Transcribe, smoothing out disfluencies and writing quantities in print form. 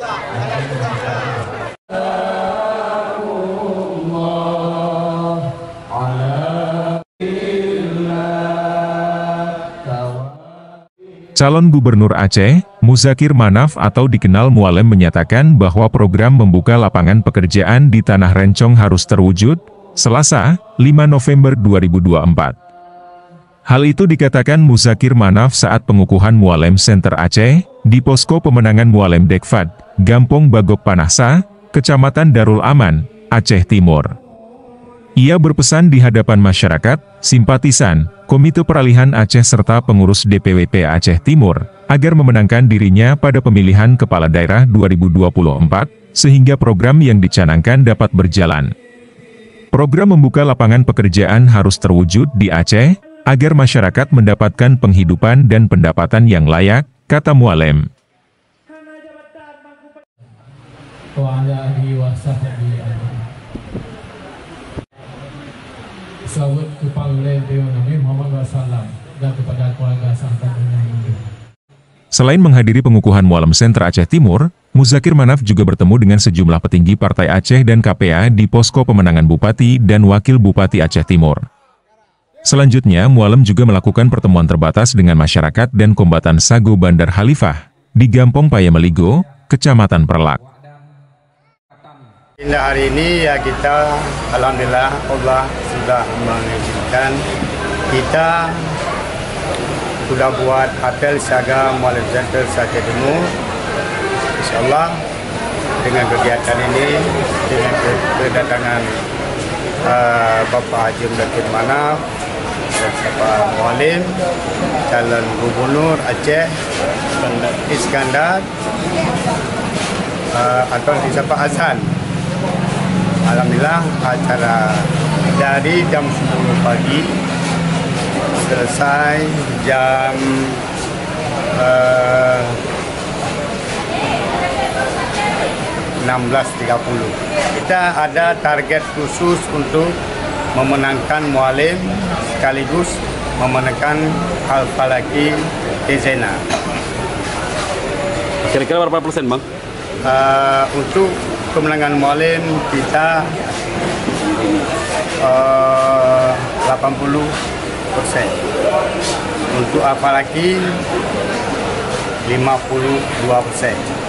Calon Gubernur Aceh, Muzakir Manaf atau dikenal Mualem menyatakan bahwa program membuka lapangan pekerjaan di Tanah Rencong harus terwujud, Selasa, 5 November 2024. Hal itu dikatakan Muzakir Manaf saat pengukuhan Mualem Center Aceh, di Posko Pemenangan Mualem Dekfad, Gampong Bagok Panahsa, Kecamatan Darul Aman, Aceh Timur. Ia berpesan di hadapan masyarakat, simpatisan, Komite Peralihan Aceh serta pengurus DPWP Aceh Timur, agar memenangkan dirinya pada pemilihan Kepala Daerah 2024, sehingga program yang dicanangkan dapat berjalan. Program membuka lapangan pekerjaan harus terwujud di Aceh, agar masyarakat mendapatkan penghidupan dan pendapatan yang layak, kata Mualem. Selamat kepada Nabi Muhammad SAW dan kepada keluarga sahabat yang mulia. Selain menghadiri pengukuhan Mualem Center Aceh Timur, Muzakir Manaf juga bertemu dengan sejumlah petinggi Partai Aceh dan KPA di Posko Pemenangan Bupati dan Wakil Bupati Aceh Timur. Selanjutnya, Mualem juga melakukan pertemuan terbatas dengan masyarakat dan kombatan Sago Bandar Khalifah di Gampong Payameligo, Kecamatan Perlak. Hari ini ya kita, alhamdulillah Allah sudah mengizinkan kita sudah buat apel siaga Mualem Center Aceh Timur. Insyaallah dengan kegiatan ini, dengan kedatangan Bapak Haji Muzakir Manaf dan Bapak Mualem, calon Gubernur Aceh Iskandar atau siapa Azhan. Alhamdulillah acara dari jam 10 pagi selesai jam 16.30. Kita ada target khusus untuk memenangkan Mualem sekaligus memenangkan Al-Falaki Tezena. Kira-kira berapa persen, Bang? Untuk kemenangan Mualem kita 80%. Untuk Al-Falaki 52%.